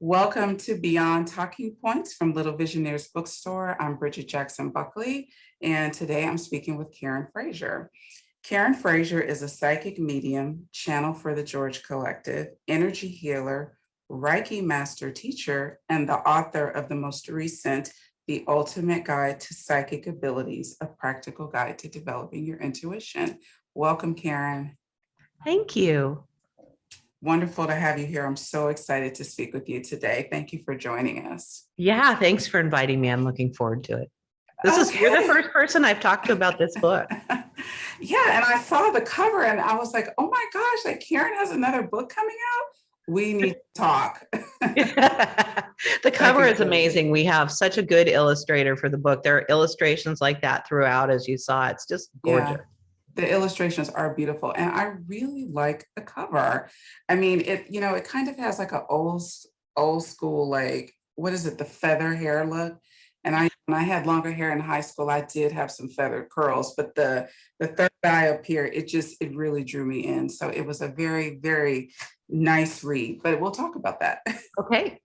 Welcome to Beyond Talking Points from Little Visionaries Bookstore. I'm Bridgitte Jackson-Buckley, and today I'm speaking with Karen Frazier. Karen Frazier is a psychic medium, channel for the George Collective, energy healer, Reiki master teacher, and the author of the most recent, The Ultimate Guide to Psychic Abilities, a practical guide to developing your intuition. Welcome, Karen. Thank you. Wonderful to have you here. I'm so excited to speak with you today. Thank you for joining us. Yeah, thanks for inviting me. I'm looking forward to it. You're the first person I've talked to about this book. Yeah, and I saw the cover and I was like, oh my gosh, like Karen has another book coming out. We need to talk. The cover is amazing. We have such a good illustrator for the book. There are illustrations like that throughout, as you saw. It's just gorgeous. Yeah. The illustrations are beautiful, and I really like the cover. I mean, it kind of has like an old school, like, what is it, the feather hair look. And when I had longer hair in high school, I did have some feathered curls, but the third eye up here, it really drew me in. So it was a very, very nice read, but we'll talk about that. Okay.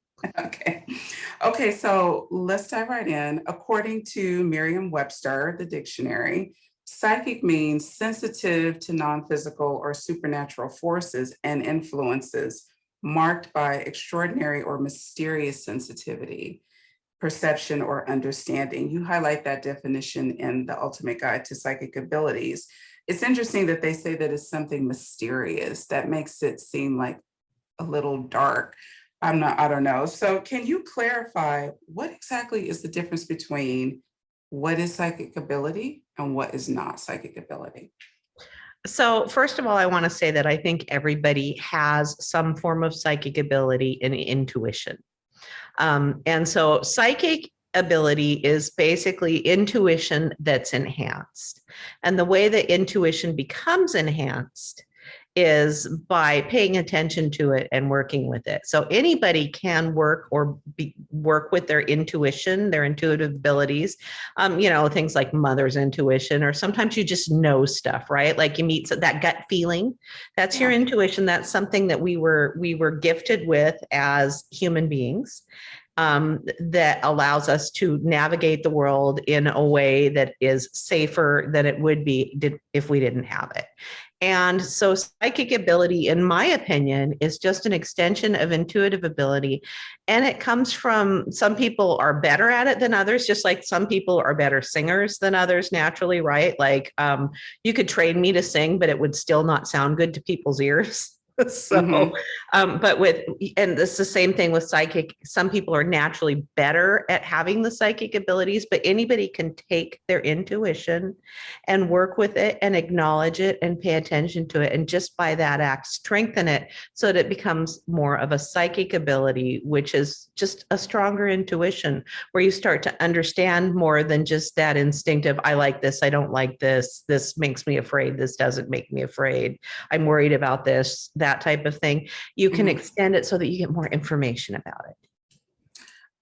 Okay, so let's dive right in. According to Merriam-Webster, the dictionary, psychic means sensitive to non-physical or supernatural forces and influences marked by extraordinary or mysterious sensitivity, perception, or understanding. You highlight that definition in The Ultimate Guide to Psychic Abilities. It's interesting that they say that it's something mysterious. That makes it seem like a little dark. I don't know. So can you clarify what exactly is the difference between what is psychic ability and what is not psychic ability? So first of all, I want to say that I think everybody has some form of psychic ability and intuition. And so psychic ability is basically intuition that's enhanced. And the way that intuition becomes enhanced is by paying attention to it and working with it. So anybody can work with their intuition, their intuitive abilities, things like mother's intuition, or sometimes you just know stuff, right? Like you meet that gut feeling, that's your intuition. That's something that we were gifted with as human beings. That allows us to navigate the world in a way that is safer than it would be if we didn't have it. And so psychic ability, in my opinion, is just an extension of intuitive ability. And it comes from, some people are better at it than others, just like some people are better singers than others naturally, right? Like you could train me to sing, but it would still not sound good to people's ears. So, and it's the same thing with psychic. Some people are naturally better at having the psychic abilities, but anybody can take their intuition and work with it and acknowledge it and pay attention to it. And just by that act, strengthen it so that it becomes more of a psychic ability, which is just a stronger intuition where you start to understand more than just that instinctive, I like this, I don't like this, this makes me afraid, this doesn't make me afraid, I'm worried about this, that type of thing. You can extend it so that you get more information about it.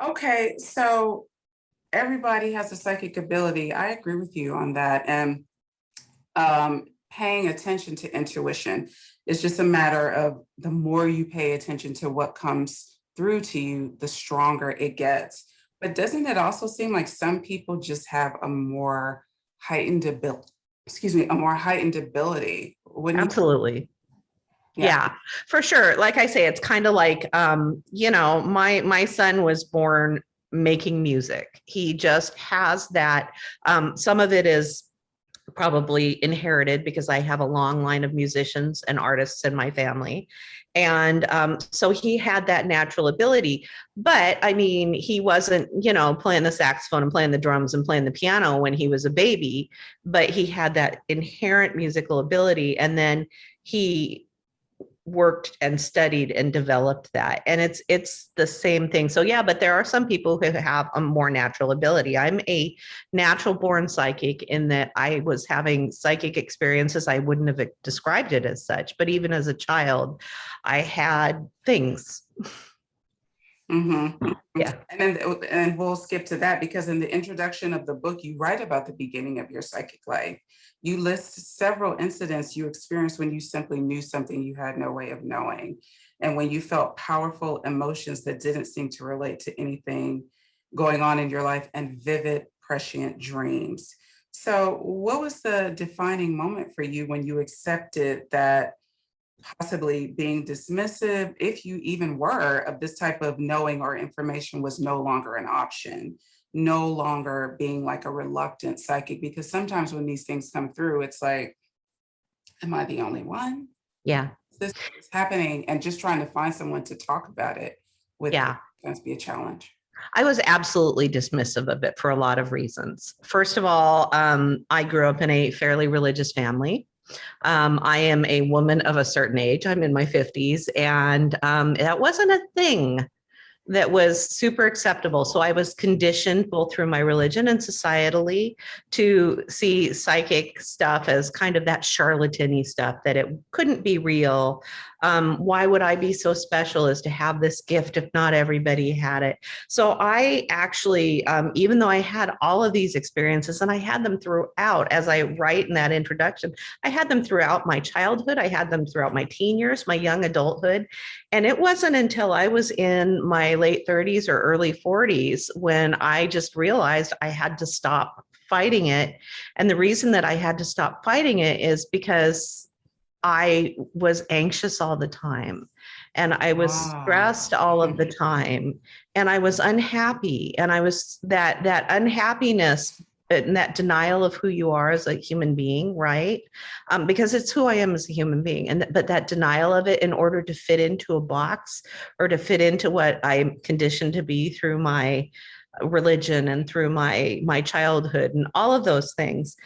Okay, so everybody has a psychic ability. I agree with you on that. And paying attention to intuition is just a matter of the more you pay attention to what comes through to you, the stronger it gets. But doesn't it also seem like some people just have a more heightened ability? Absolutely. Yeah, for sure. Like I say, it's kind of like, my son was born making music. He just has that. Some of it is probably inherited because I have a long line of musicians and artists in my family. And so he had that natural ability. But I mean, he wasn't, playing the saxophone and playing the drums and playing the piano when he was a baby, but he had that inherent musical ability. And then he worked and studied and developed that. And it's the same thing. So yeah, but there are some people who have a more natural ability. I'm a natural born psychic in that I was having psychic experiences. I wouldn't have described it as such, but even as a child, I had things. Mhm. Yeah. And we'll skip to that because in the introduction of the book, you write about the beginning of your psychic life. You list several incidents you experienced when you simply knew something you had no way of knowing, and when you felt powerful emotions that didn't seem to relate to anything going on in your life, and vivid, prescient dreams. So, what was the defining moment for you when you accepted that possibly being dismissive, if you even were, of this type of knowing or information was no longer an option, no longer being like a reluctant psychic? Because sometimes when these things come through, it's like, am I the only one? Yeah. This is happening, and just trying to find someone to talk about it with Yeah. must be a challenge. I was absolutely dismissive of it for a lot of reasons. First of all, I grew up in a fairly religious family. I am a woman of a certain age. I'm in my 50s, and that wasn't a thing that was super acceptable. So I was conditioned both through my religion and societally to see psychic stuff as kind of that charlatan-y stuff, that it couldn't be real. Why would I be so special as to have this gift if not everybody had it? So I actually, even though I had all of these experiences, and I had them throughout, as I write in that introduction, I had them throughout my childhood, I had them throughout my teen years, my young adulthood. And it wasn't until I was in my late 30s or early 40s when I just realized I had to stop fighting it. And the reason that I had to stop fighting it is because I was anxious all the time, and I was stressed all of the time, and I was unhappy, and I was that unhappiness and that denial of who you are as a human being, right? Because it's who I am as a human being, and but that denial of it in order to fit into a box or to fit into what I'm conditioned to be through my religion and through my childhood and all of those things.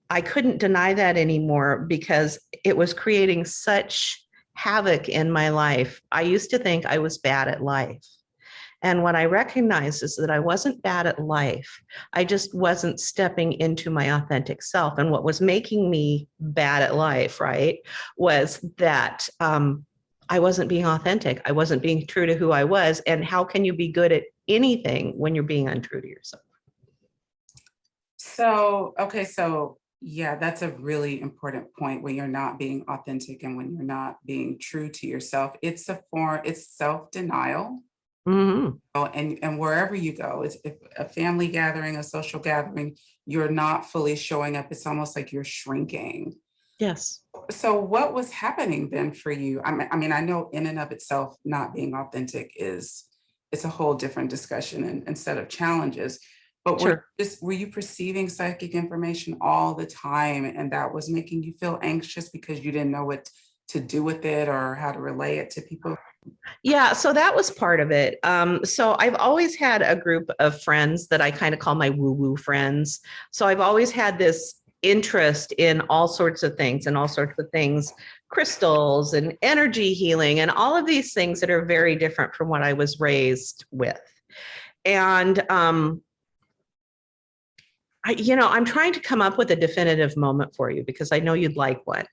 I couldn't deny that anymore because it was creating such havoc in my life. I used to think I was bad at life. And what I recognized is that I wasn't bad at life. I just wasn't stepping into my authentic self. And what was making me bad at life, right, was that I wasn't being authentic. I wasn't being true to who I was. And how can you be good at anything when you're being untrue to yourself? So, okay, so yeah, that's a really important point when you're not being authentic and when you're not being true to yourself. It's a form, it's self-denial. Mm-hmm. And wherever you go, it's if a family gathering, a social gathering, you're not fully showing up. It's almost like you're shrinking. Yes. So what was happening then for you? I mean, I know in and of itself, not being authentic it's a whole different discussion and set of challenges. But Sure. were you perceiving psychic information all the time, and that was making you feel anxious because you didn't know what to do with it or how to relay it to people? Yeah, so that was part of it. So I've always had a group of friends that I kind of call my woo-woo friends. So I've always had this interest in all sorts of things and all sorts of things, crystals and energy healing and all of these things that are very different from what I was raised with. And I'm trying to come up with a definitive moment for you because I know you'd like one.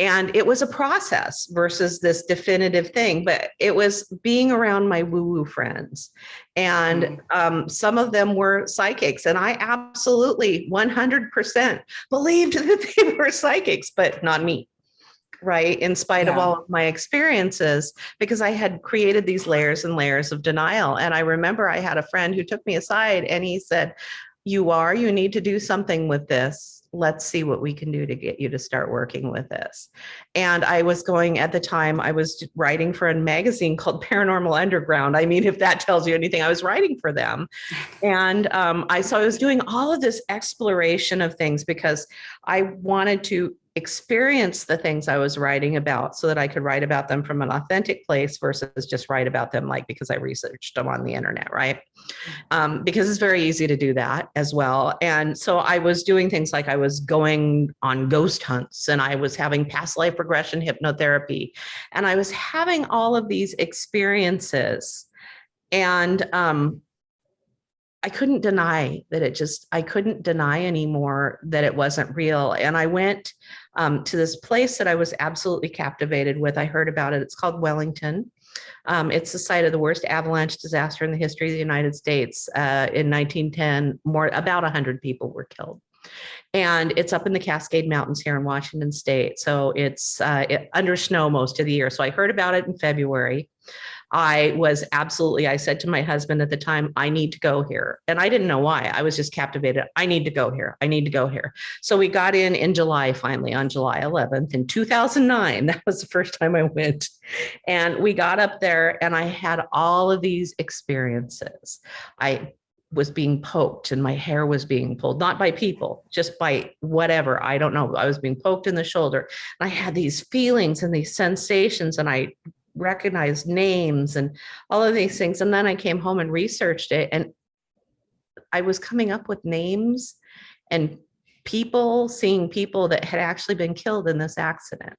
And it was a process versus this definitive thing, but it was being around my woo-woo friends. And some of them were psychics, and I absolutely 100% believed that they were psychics, but not me, right? In spite of all of my experiences, because I had created these layers and layers of denial. And I remember I had a friend who took me aside and he said, you need to do something with this. Let's see what we can do to get you to start working with this. And I was going, at the time, I was writing for a magazine called Paranormal Underground. I mean, if that tells you anything, I was writing for them. And I was doing all of this exploration of things because I wanted to experience the things I was writing about so that I could write about them from an authentic place versus just write about them like because I researched them on the internet, right? Because it's very easy to do that as well. And so I was doing things like I was going on ghost hunts and I was having past life regression hypnotherapy and I was having all of these experiences. And I couldn't deny that I couldn't deny anymore that it wasn't real. And I went to this place that I was absolutely captivated with. I heard about it. It's called Wellington. It's the site of the worst avalanche disaster in the history of the United States. In 1910, about 100 people were killed. And it's up in the Cascade Mountains here in Washington State. So it's under snow most of the year. So I heard about it in February. I said to my husband at the time, I need to go here. And I didn't know why. I was just captivated. I need to go here. I need to go here. So we got in July, finally, on July 11th in 2009. That was the first time I went. And we got up there and I had all of these experiences. I was being poked and my hair was being pulled, not by people, just by whatever. I don't know. I was being poked in the shoulder. And I had these feelings and these sensations, and I recognized names and all of these things. And then I came home and researched it, and I was coming up with names and people, seeing people that had actually been killed in this accident.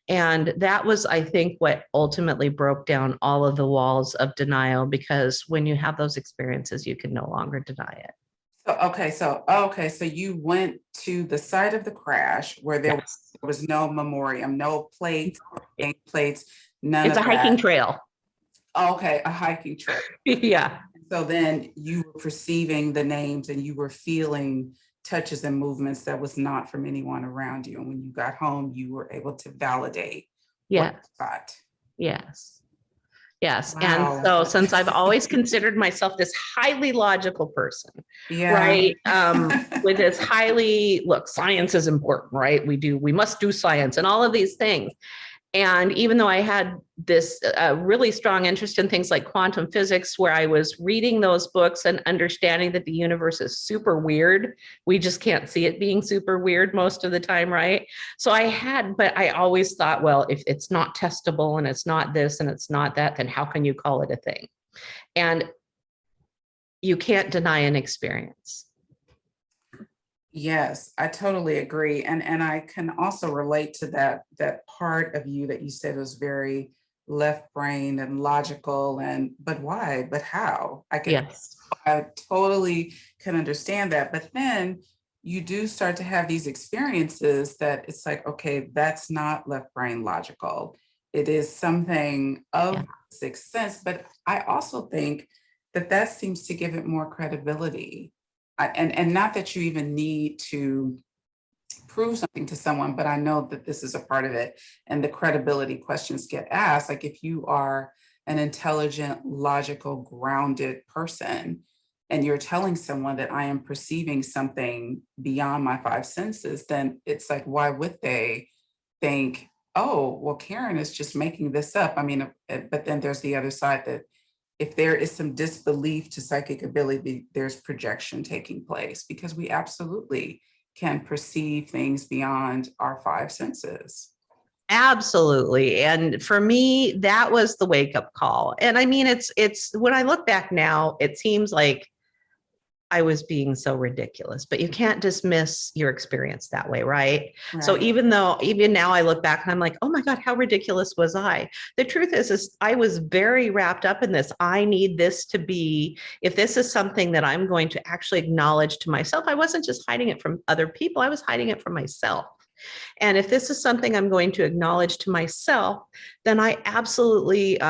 And that was, I think, what ultimately broke down all of the walls of denial, because when you have those experiences, you can no longer deny it. So you went to the site of the crash where there was no memoriam, no plates, plates, none It's of a hiking that. trail. Okay, a hiking trail. Yeah. So then you were perceiving the names and you were feeling touches and movements that was not from anyone around you. And when you got home, you were able to validate what you thought. Yes. Yes. Wow. And so since I've always considered myself this highly logical person, right? With this science is important, right? We must do science and all of these things. And even though I had this really strong interest in things like quantum physics, where I was reading those books and understanding that the universe is super weird, we just can't see it being super weird most of the time, right? So but I always thought, well, if it's not testable and it's not this and it's not that, then how can you call it a thing? And you can't deny an experience. Yes, I totally agree. And I can also relate to that part of you that you said was very left brain and logical, but why? But how? I totally can understand that. But then you do start to have these experiences that it's like, okay, that's not left brain logical. It is something of sixth sense. But I also think that seems to give it more credibility. And not that you even need to prove something to someone, but I know that this is a part of it. And the credibility questions get asked, like if you are an intelligent, logical, grounded person, and you're telling someone that I am perceiving something beyond my five senses, then it's like, why would they think, oh, well, Karen is just making this up? I mean, but then there's the other side that if there is some disbelief to psychic ability, there's projection taking place, because we absolutely can perceive things beyond our five senses. Absolutely. And for me, that was the wake up call. And I mean, it's when I look back now, it seems like I was being so ridiculous, but you can't dismiss your experience that way, right? So even now I look back and I'm like, oh my God, how ridiculous was I? The truth is I was very wrapped up in this. I need this to be, if this is something that I'm going to actually acknowledge to myself, I wasn't just hiding it from other people, I was hiding it from myself. And if this is something I'm going to acknowledge to myself, then I absolutely,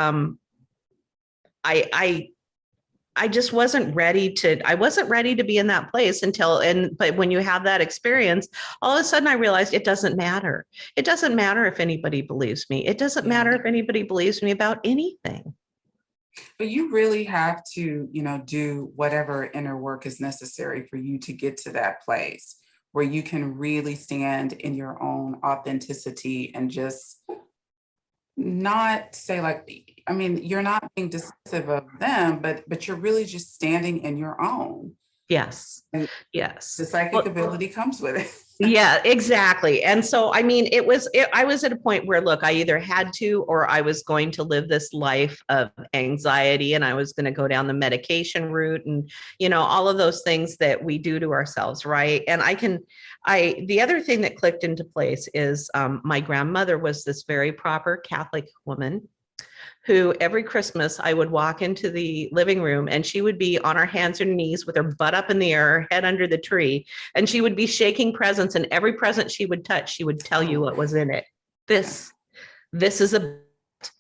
I just wasn't ready to be in that place but when you have that experience, all of a sudden I realized it doesn't matter. It doesn't matter if anybody believes me. It doesn't matter if anybody believes me about anything. But you really have to, do whatever inner work is necessary for you to get to that place where you can really stand in your own authenticity and just not say you're not being dismissive of them, but you're really just standing in your own. Yes. And yes. The psychic ability comes with it. Yeah, exactly. And so, I mean, I was at a point where, look, I either had to, or I was going to live this life of anxiety, and I was going to go down the medication route and, all of those things that we do to ourselves. Right. And the other thing that clicked into place is my grandmother was this very proper Catholic woman who every Christmas I would walk into the living room and she would be on her hands and knees with her butt up in the air, her head under the tree, and she would be shaking presents, and every present she would touch, she would tell you what was in it. This is a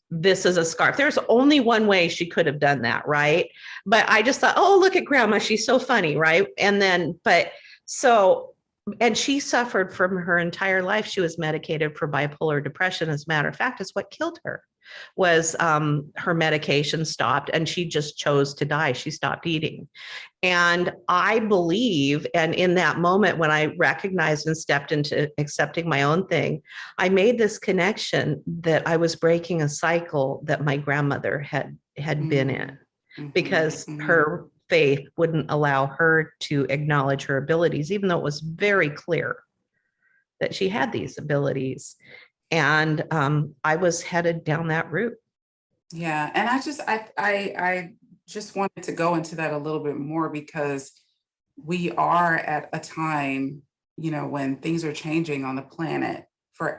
this is a scarf. There's only one way she could have done that, right? But I just thought, oh, look at grandma, she's so funny, right? And then, and she suffered from her entire life. She was medicated for bipolar depression. As a matter of fact, it's what killed her was her medication stopped and she just chose to die. She stopped eating. And I believe, and in that moment when I recognized and stepped into accepting my own thing, I made this connection that I was breaking a cycle that my grandmother had been in, because her faith wouldn't allow her to acknowledge her abilities, even though it was very clear that she had these abilities. And I was headed down that route. Yeah, and I just wanted to go into that a little bit more, because we are at a time, when things are changing on the planet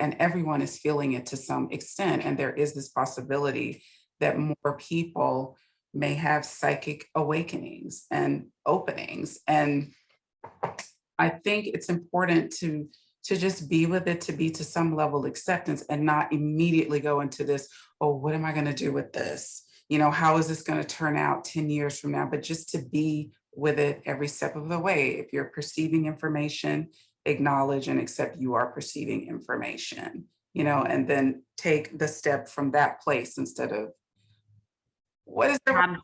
and everyone is feeling it to some extent. And there is this possibility that more people may have psychic awakenings and openings. And I think it's important to just be with it, to be to some level acceptance, and not immediately go into this, oh, what am I going to do with this? How is this going to turn out 10 years from now? But just to be with it every step of the way. If you're perceiving information, acknowledge and accept you are perceiving information, and then take the step from that place instead of what is the,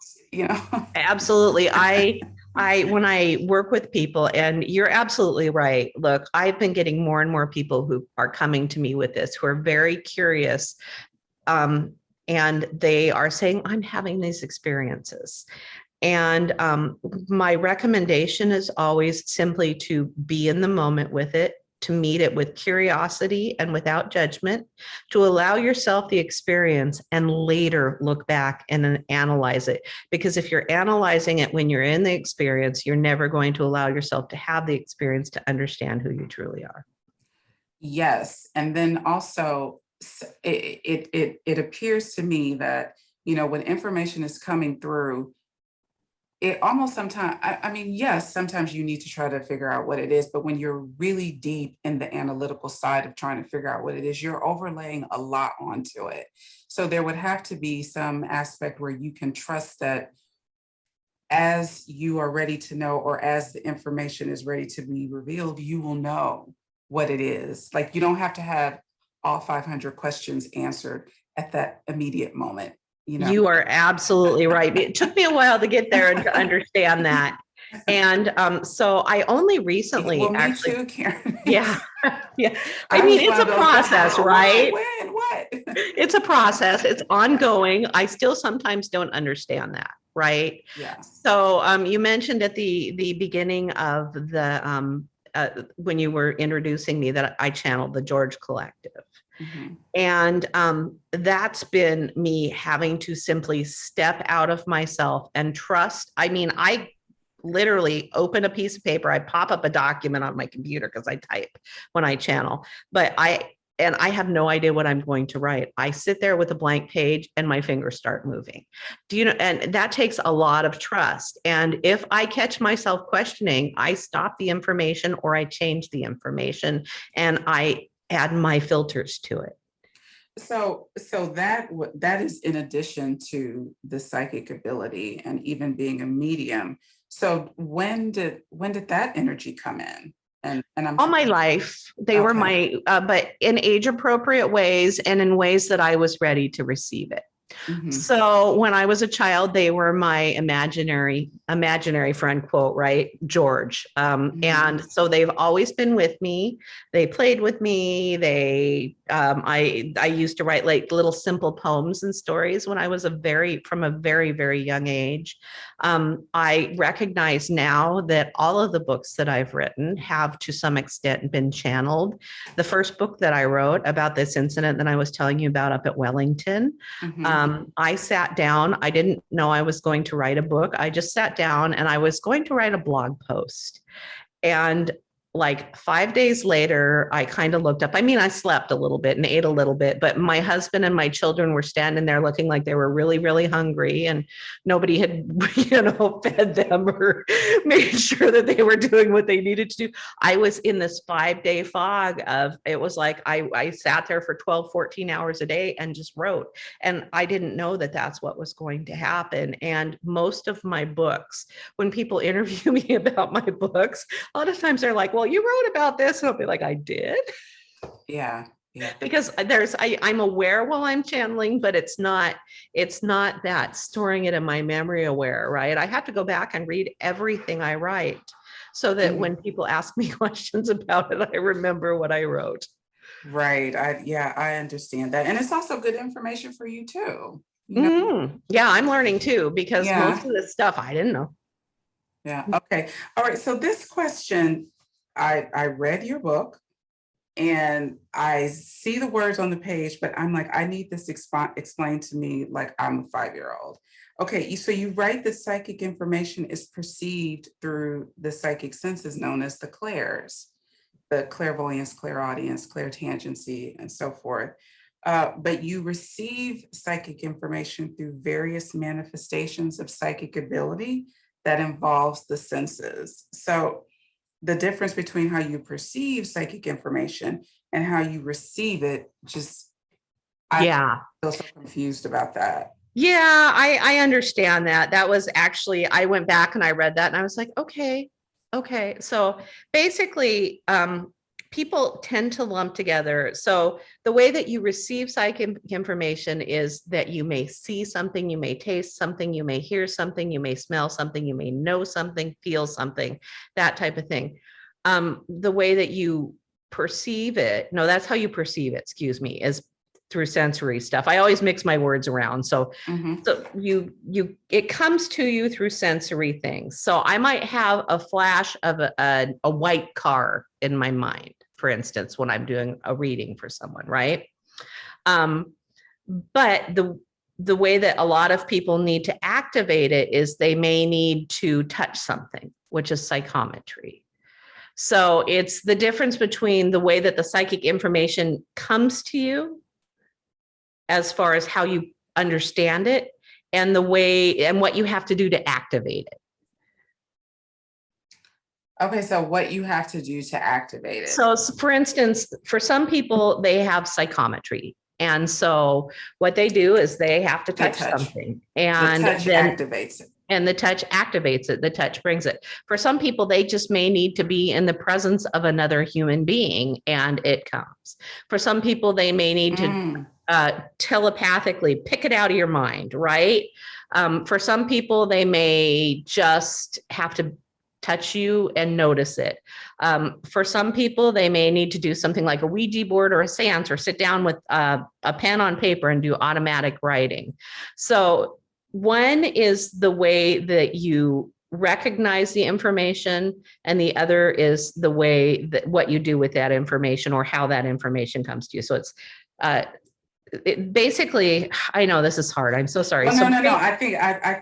Absolutely. When I work with people, and you're absolutely right. Look, I've been getting more and more people who are coming to me with this, who are very curious. And they are saying, I'm having these experiences. And my recommendation is always simply to be in the moment with it, to meet it with curiosity and without judgment, to allow yourself the experience and later look back and analyze it. Because if you're analyzing it when you're in the experience, you're never going to allow yourself to have the experience to understand who you truly are. Yes. And then also, it appears to me that, when information is coming through, it almost sometimes, I mean, yes, sometimes you need to try to figure out what it is, but when you're really deep in the analytical side of trying to figure out what it is, you're overlaying a lot onto it. So there would have to be some aspect where you can trust that as you are ready to know, or as the information is ready to be revealed, you will know what it is. Like, you don't have to have all 500 questions answered at that immediate moment. You are absolutely right. It took me a while to get there and to understand that. And so I only recently me too, Karen. Yeah. Yeah. I mean, it's a process, right? When, what? It's a process. It's ongoing. I still sometimes don't understand that. Right. Yeah. So you mentioned at the beginning of the when you were introducing me that I channeled the George Collective. Mm-hmm. And that's been me having to simply step out of myself and trust. I mean, I literally open a piece of paper, I pop up a document on my computer because I type when I channel, but I have no idea what I'm going to write. I sit there with a blank page and my fingers start moving. And that takes a lot of trust. And if I catch myself questioning, I stop the information or I change the information and I add my filters to it. So that is in addition to the psychic ability and even being a medium. So when did that energy come in? And I'm all my life, they were my, but in age appropriate ways and in ways that I was ready to receive it. Mm-hmm. So when I was a child, they were my imaginary friend, quote, right? George. Mm-hmm. And so they've always been with me. They played with me. I used to write like little simple poems and stories when I was from a very, very young age. I recognize now that all of the books that I've written have to some extent been channeled. The first book that I wrote about this incident that I was telling you about up at Wellington, mm-hmm. I sat down. I didn't know I was going to write a book. I just sat down and I was going to write a blog post. And like 5 days later, I kind of looked up. I mean, I slept a little bit and ate a little bit, but my husband and my children were standing there looking like they were really, really hungry, and nobody had, fed them or made sure that they were doing what they needed to do. I was in this 5-day fog of, it was like I sat there for 12, 14 hours a day and just wrote. And I didn't know that that's what was going to happen. And most of my books, when people interview me about my books, a lot of times they're like, well, you wrote about this. And I'll be like, I did. Yeah. Yeah. Because I'm aware while I'm channeling, but it's not that storing it in my memory aware, right? I have to go back and read everything I write so that when people ask me questions about it, I remember what I wrote. Right. I understand that. And it's also good information for you too. You know? Mm-hmm. Yeah, I'm learning too, because most of this stuff I didn't know. Yeah. Okay. All right. So this question, I read your book and I see the words on the page, but I'm like, I need this explained to me like I'm a 5-year-old. Okay. So you write that psychic information is perceived through the psychic senses known as the clairs, the clairvoyance, clairaudience, clairtangency, and so forth. But you receive psychic information through various manifestations of psychic ability that involves the senses. So the difference between how you perceive psychic information and how you receive it, I feel so confused about that. Yeah, I understand that. That was actually, I went back and I read that and I was like, okay. So basically, people tend to lump together. So the way that you receive psychic information is that you may see something, you may taste something, you may hear something, you may smell something, you may know something, feel something, that type of thing. The way that you perceive it, no, that's how you perceive it, excuse me, is through sensory stuff. I always mix my words around. So it comes to you through sensory things. So I might have a flash of a white car in my mind, for instance, when I'm doing a reading for someone, right? But the way that a lot of people need to activate it is they may need to touch something, which is psychometry. So it's the difference between the way that the psychic information comes to you as far as how you understand it and the way and what you have to do to activate it. Okay, so what you have to do to activate it. So for instance, for some people, they have psychometry. And so what they do is they have to touch something. And the touch activates it. And the touch activates it. The touch brings it. For some people, they just may need to be in the presence of another human being and it comes. For some people, they may need to telepathically pick it out of your mind, right? For some people, they may just have to touch you and notice it. For some people, they may need to do something like a Ouija board or a seance or sit down with a pen on paper and do automatic writing. So one is the way that you recognize the information, and the other is the way that what you do with that information or how that information comes to you. So it's basically, I know this is hard. I'm so sorry. Oh, no. I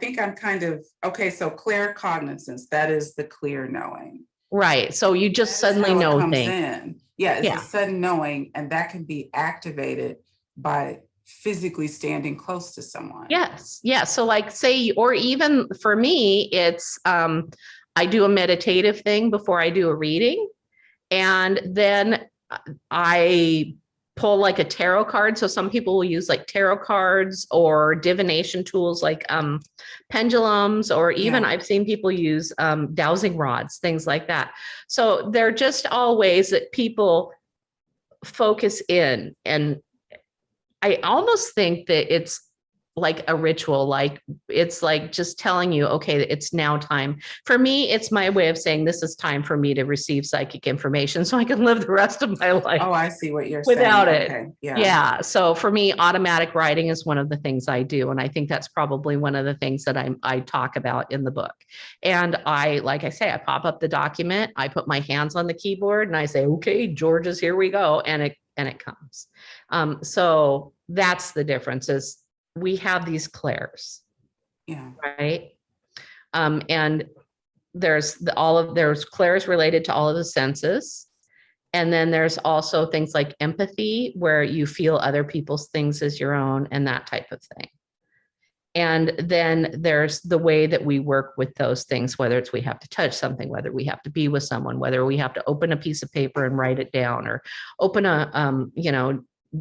think I'm kind of, okay. So claircognizance, that is the clear knowing. Right. So you just suddenly know things. Yeah, it's a sudden knowing, and that can be activated by physically standing close to someone. Yes. Yeah. So like say, or even for me, it's I do a meditative thing before I do a reading. And then I pull like a tarot card. So some people will use like tarot cards or divination tools like pendulums, or even I've seen people use dowsing rods, things like that. So they're just all ways that people focus in. And I almost think that it's like a ritual, like it's like just telling you, okay, it's now time. For me, it's my way of saying this is time for me to receive psychic information so I can live the rest of my life. Oh, I see what you're without saying. it. Okay. Yeah. So for me, automatic writing is one of the things I do. And I think that's probably one of the things that I talk about in the book. And like I say, I pop up the document, I put my hands on the keyboard and I say, okay, George's, here we go. And it comes. So that's the difference, is we have these clairs. Yeah. Right. And there's clairs related to all of the senses. And then there's also things like empathy, where you feel other people's things as your own and that type of thing. And then there's the way that we work with those things, whether it's we have to touch something, whether we have to be with someone, whether we have to open a piece of paper and write it down, or open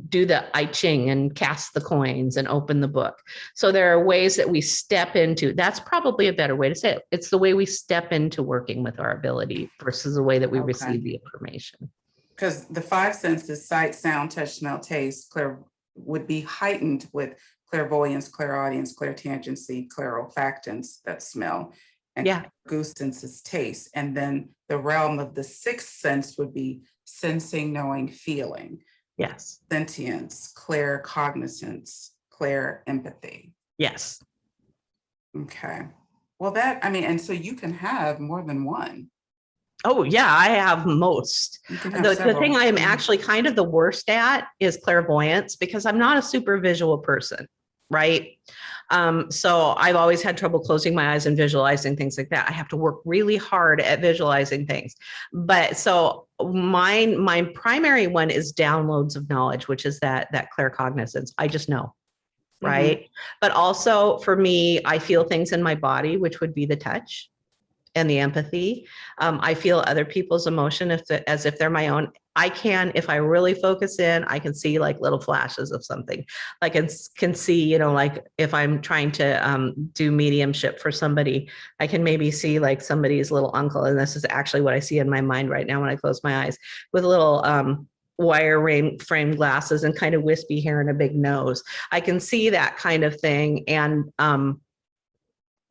do the I Ching and cast the coins and open the book. So there are ways that we step into, that's probably a better way to say it. It's the way we step into working with our ability versus the way that we receive the information. Because the five senses, sight, sound, touch, smell, taste, would be heightened with clairvoyance, clairaudience, clairtangency, clairolfactance, that smell, and goose sense is taste. And then the realm of the sixth sense would be sensing, knowing, feeling. Yes. Sentience, claircognizance, clair empathy. Yes. Okay. Well, and so you can have more than one. Oh yeah, I have most. The thing I am actually kind of the worst at is clairvoyance, because I'm not a super visual person, right? So I've always had trouble closing my eyes and visualizing things like that. I have to work really hard at visualizing things. But so my primary one is downloads of knowledge, which is that claircognizance. I just know, right? Mm-hmm. But also for me, I feel things in my body, which would be the touch and the empathy. I feel other people's emotion as if they're my own. I can, if I really focus in, I can see like little flashes of something. I can see, like if I'm trying to do mediumship for somebody, I can maybe see like somebody's little uncle. And this is actually what I see in my mind right now when I close my eyes, with little wire frame glasses and kind of wispy hair and a big nose. I can see that kind of thing. And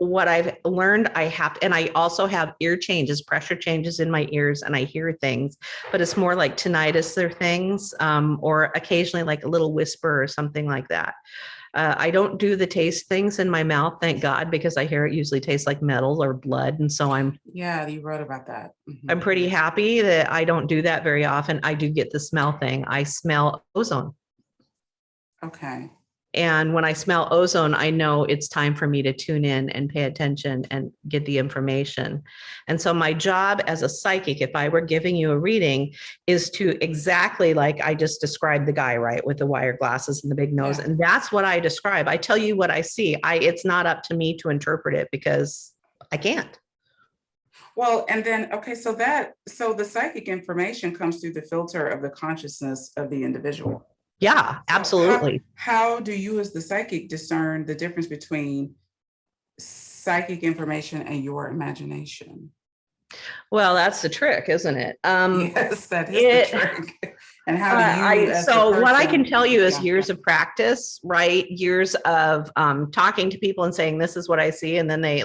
what I've learned, and I also have ear changes, pressure changes in my ears, and I hear things, but it's more like tinnitus or things, or occasionally like a little whisper or something like that. I don't do the taste things in my mouth, thank God, because I hear it usually tastes like metal or blood. And so you wrote about that. Mm-hmm. I'm pretty happy that I don't do that very often. I do get the smell thing. I smell ozone. Okay. And when I smell ozone, I know it's time for me to tune in and pay attention and get the information. And so my job as a psychic, if I were giving you a reading, is to exactly like I just described the guy, right, with the wire glasses and the big nose. Yeah. And that's what I describe. I tell you what I see. It's not up to me to interpret it because I can't. Well, and then, okay, so the psychic information comes through the filter of the consciousness of the individual. Yeah, absolutely. How do you as the psychic discern the difference between psychic information and your imagination? Well, that's the trick, isn't it? Yes, that is the trick. And how do you? What I can tell you is years of practice, right? Years of talking to people and saying, this is what I see. And then they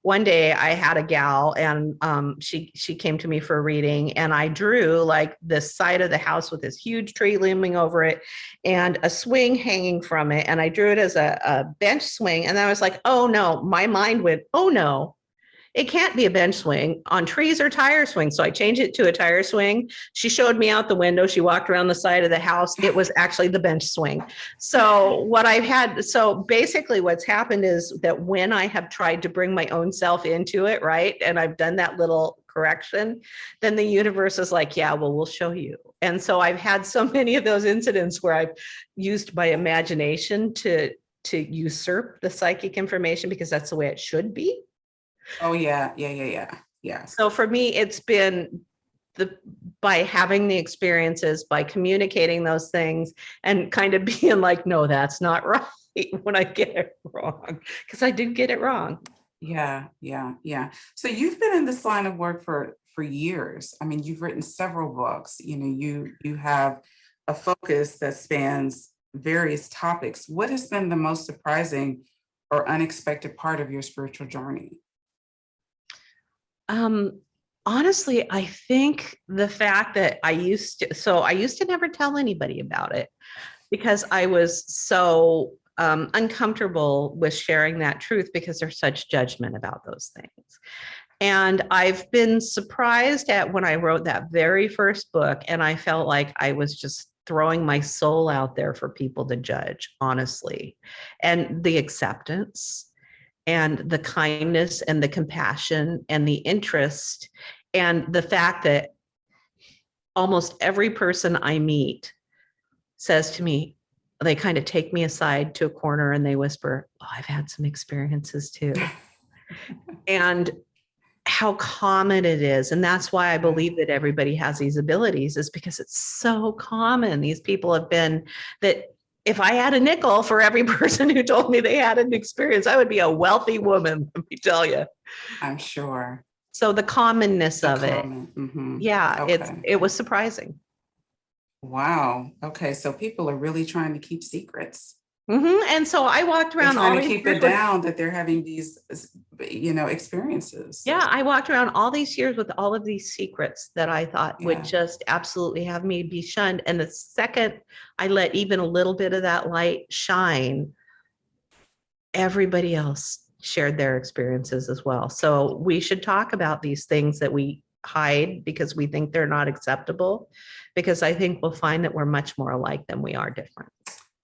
one day I had a gal and she came to me for a reading, and I drew like the side of the house with this huge tree looming over it and a swing hanging from it. And I drew it as a bench swing. And I was like, oh no, my mind went, oh no. It can't be a bench swing on trees or tire swing. So I changed it to a tire swing. She showed me out the window. She walked around the side of the house. It was actually the bench swing. So basically what's happened is that when I have tried to bring my own self into it, right, and I've done that little correction, then the universe is like, yeah, well, we'll show you. And so I've had so many of those incidents where I've used my imagination to usurp the psychic information because that's the way it should be. Oh yeah. So for me, it's been by having the experiences, by communicating those things, and kind of being like, no, that's not right when I get it wrong, because I did get it wrong. Yeah. So you've been in this line of work for years. I mean, you've written several books. You have a focus that spans various topics. What has been the most surprising or unexpected part of your spiritual journey? Honestly, I think the fact that I used to never tell anybody about it because I was so uncomfortable with sharing that truth because there's such judgment about those things. And I've been surprised at when I wrote that very first book, and I felt like I was just throwing my soul out there for people to judge, honestly, and the acceptance and the kindness and the compassion and the interest and the fact that almost every person I meet says to me, they kind of take me aside to a corner and they whisper, "Oh, I've had some experiences too." And how common it is. And that's why I believe that everybody has these abilities, is because it's so common. These people have been that if I had a nickel for every person who told me they had an experience, I would be a wealthy woman, let me tell you. I'm sure. So the commonness The of it, comment. Mhm. yeah, Okay. it was surprising. Wow. Okay. So people are really trying to keep secrets. And so I walked They're around all trying to these keep years it with, down that they're having these, experiences. yeah, I walked around all these years with all of these secrets that I thought would Yeah. just absolutely have me be shunned. And the second I let even a little bit of that light shine, everybody else shared their experiences as well. So we should talk about these things that we hide because we think they're not acceptable, because I think we'll find that we're much more alike than we are different.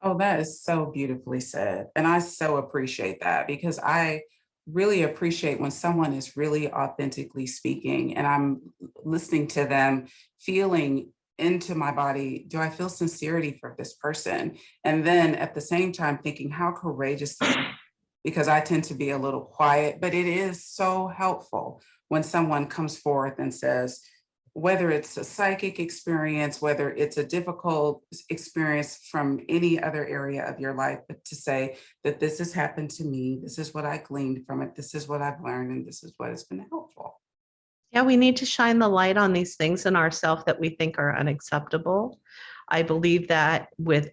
Oh, that is so beautifully said. And I so appreciate that, because I really appreciate when someone is really authentically speaking and I'm listening to them, feeling into my body, do I feel sincerity for this person? And then at the same time thinking how courageous they are, because I tend to be a little quiet, but it is so helpful when someone comes forth and says, whether it's a psychic experience, whether it's a difficult experience from any other area of your life, but to say that this has happened to me, this is what I gleaned from it, this is what I've learned, and this is what has been helpful. Yeah, we need to shine the light on these things in ourselves that we think are unacceptable. I believe that with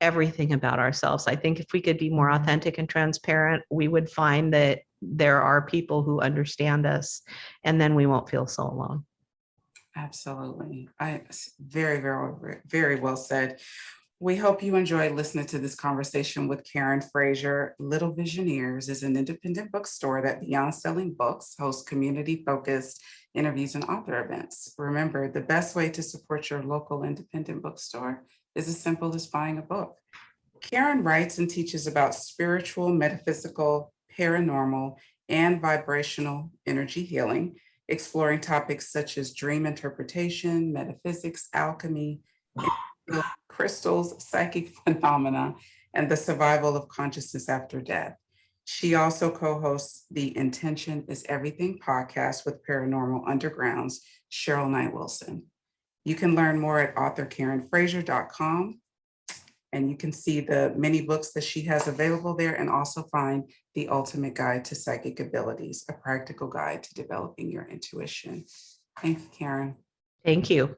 everything about ourselves. I think if we could be more authentic and transparent, we would find that there are people who understand us, and then we won't feel so alone. Absolutely. Very, very, very well said. We hope you enjoyed listening to this conversation with Karen Frazier. Little Visioneers is an independent bookstore that, beyond selling books, hosts community-focused interviews and author events. Remember, the best way to support your local independent bookstore is as simple as buying a book. Karen writes and teaches about spiritual, metaphysical, paranormal, and vibrational energy healing, exploring topics such as dream interpretation, metaphysics, alchemy, crystals, psychic phenomena, and the survival of consciousness after death. She also co-hosts the Intention is Everything podcast with Paranormal Underground's Cheryl Knight Wilson. You can learn more at authorkarenfrazier.com, and you can see the many books that she has available there, and also find The Ultimate Guide to Psychic Abilities, a practical guide to developing your intuition. Thank you, Karen. Thank you.